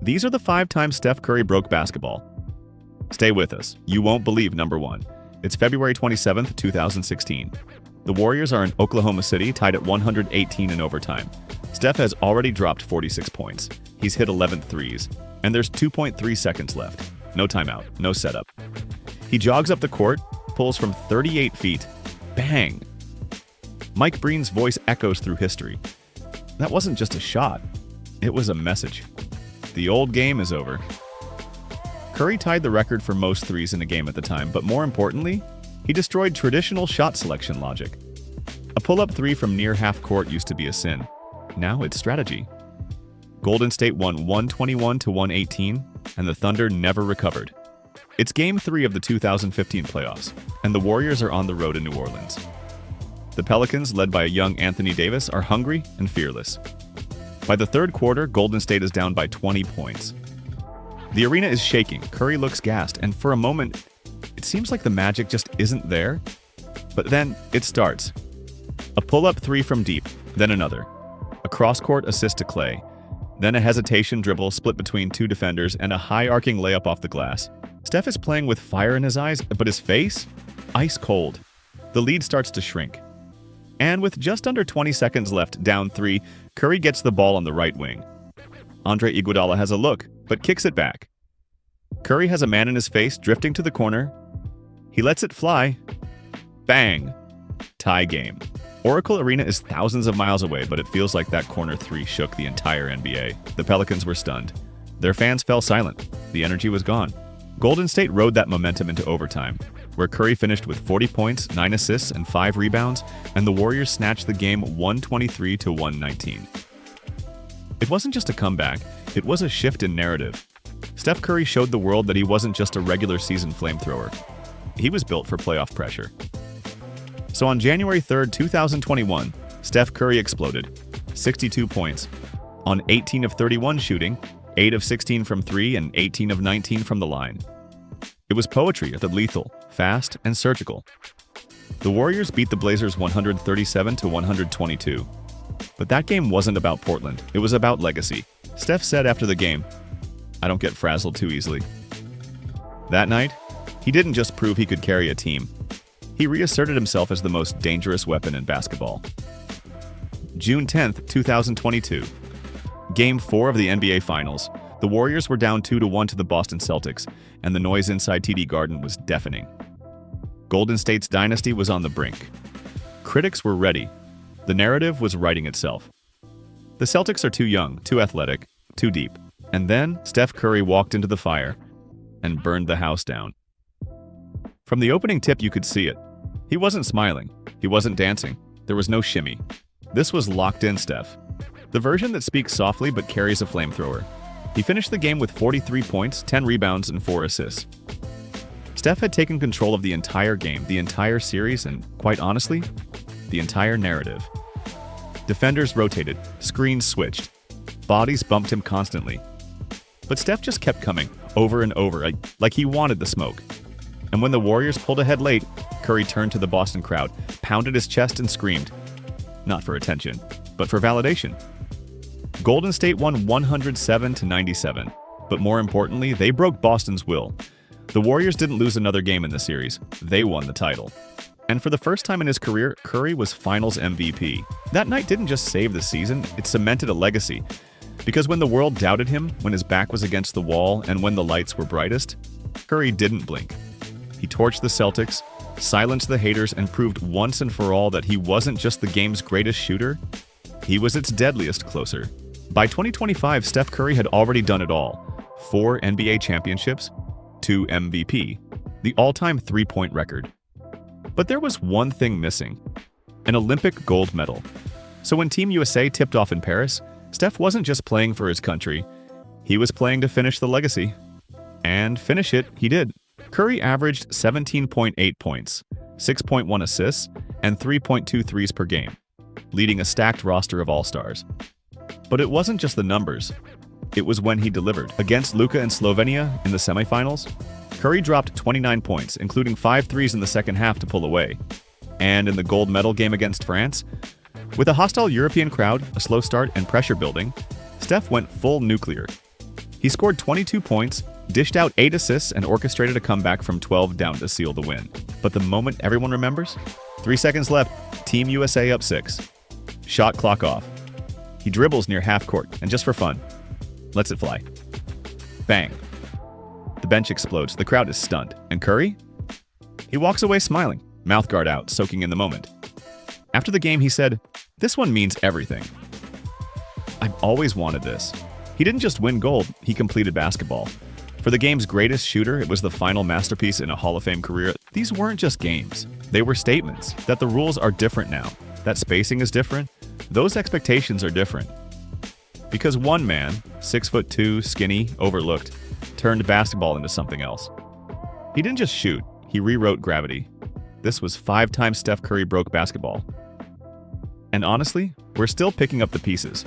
These are the 5 times Steph Curry broke basketball. Stay with us. You won't believe number 1. It's February 27th, 2016. The Warriors are in Oklahoma City, tied at 118 in overtime. Steph has already dropped 46 points. He's hit 11 threes, and there's 2.3 seconds left. No timeout, no setup. He jogs up the court, pulls from 38 feet. Bang! Mike Breen's voice echoes through history. That wasn't just a shot. It was a message. The old game is over. Curry tied the record for most threes in a game at the time, but more importantly, he destroyed traditional shot selection logic. A pull-up 3 from near half court used to be a sin. Now it's strategy. Golden State won 121-118, and the Thunder never recovered. It's Game 3 of the 2015 playoffs, and the Warriors are on the road in New Orleans. The Pelicans, led by a young Anthony Davis, are hungry and fearless. By the third quarter, Golden State is down by 20 points. The arena is shaking, Curry looks gassed, and for a moment, it seems like the magic just isn't there. But then, it starts. A pull-up 3 from deep, then another. A cross-court assist to Clay, then a hesitation dribble split between 2 defenders and a high-arcing layup off the glass. Steph is playing with fire in his eyes, but his face? Ice cold. The lead starts to shrink. And with just under 20 seconds left, down 3, Curry gets the ball on the right wing. Andre Iguodala has a look, but kicks it back. Curry has a man in his face, drifting to the corner. He lets it fly. Bang! Tie game. Oracle Arena is thousands of miles away, but it feels like that corner 3 shook the entire NBA. The Pelicans were stunned. Their fans fell silent. The energy was gone. Golden State rode that momentum into overtime, where Curry finished with 40 points, 9 assists, and 5 rebounds, and the Warriors snatched the game 123-119. It wasn't just a comeback, it was a shift in narrative. Steph Curry showed the world that he wasn't just a regular season flamethrower. He was built for playoff pressure. So on January 3rd, 2021, Steph Curry exploded. 62 points. On 18 of 31 shooting, 8 of 16 from 3 and 18 of 19 from the line. It was poetry at the lethal, fast, and surgical. The Warriors beat the Blazers 137-122. But that game wasn't about Portland, it was about legacy. Steph said after the game, "I don't get frazzled too easily." That night, he didn't just prove he could carry a team. He reasserted himself as the most dangerous weapon in basketball. June 10th, 2022. Game 4 of the NBA Finals. The Warriors were down 2-1 to the Boston Celtics, and the noise inside TD Garden was deafening. Golden State's dynasty was on the brink. Critics were ready. The narrative was writing itself. The Celtics are too young, too athletic, too deep. And then Steph Curry walked into the fire and burned the house down. From the opening tip, you could see it. He wasn't smiling. He wasn't dancing. There was no shimmy. This was locked-in Steph. The version that speaks softly but carries a flamethrower. He finished the game with 43 points, 10 rebounds, and 4 assists. Steph had taken control of the entire game, the entire series, and quite honestly, the entire narrative. Defenders rotated, screens switched, bodies bumped him constantly. But Steph just kept coming, over and over, like he wanted the smoke. And when the Warriors pulled ahead late, Curry turned to the Boston crowd, pounded his chest, and screamed. Not for attention, but for validation. Golden State won 107-97, but more importantly, they broke Boston's will. The Warriors didn't lose another game in the series. They won the title. And for the first time in his career, Curry was Finals MVP. That night didn't just save the season, it cemented a legacy. Because when the world doubted him, when his back was against the wall, and when the lights were brightest, Curry didn't blink. He torched the Celtics, silenced the haters, and proved once and for all that he wasn't just the game's greatest shooter, he was its deadliest closer. By 2025, Steph Curry had already done it all. 4 NBA championships, 2 MVP, the all-time three-point record. But there was one thing missing, an Olympic gold medal. So when Team USA tipped off in Paris, Steph wasn't just playing for his country, he was playing to finish the legacy. And finish it, he did. Curry averaged 17.8 points, 6.1 assists, and 3.2 threes per game, leading a stacked roster of all-stars. But it wasn't just the numbers. It was when he delivered. Against Luka and Slovenia in the semifinals, Curry dropped 29 points, including 5 threes in the second half to pull away. And in the gold medal game against France, with a hostile European crowd, a slow start, and pressure building, Steph went full nuclear. He scored 22 points, dished out 8 assists, and orchestrated a comeback from 12 down to seal the win. But the moment everyone remembers? 3 seconds left, Team USA up 6. Shot clock off. He dribbles near half court, and just for fun, lets it fly. Bang. The bench explodes, the crowd is stunned. And Curry? He walks away smiling, mouth guard out, soaking in the moment. After the game, he said, "This one means everything. I've always wanted this." He didn't just win gold, he completed basketball. For the game's greatest shooter, it was the final masterpiece in a Hall of Fame career. These weren't just games. They were statements that the rules are different now, that spacing is different, those expectations are different. Because one man, 6'2", skinny, overlooked, turned basketball into something else. He didn't just shoot, he rewrote gravity. This was 5 times Steph Curry broke basketball. And honestly, we're still picking up the pieces.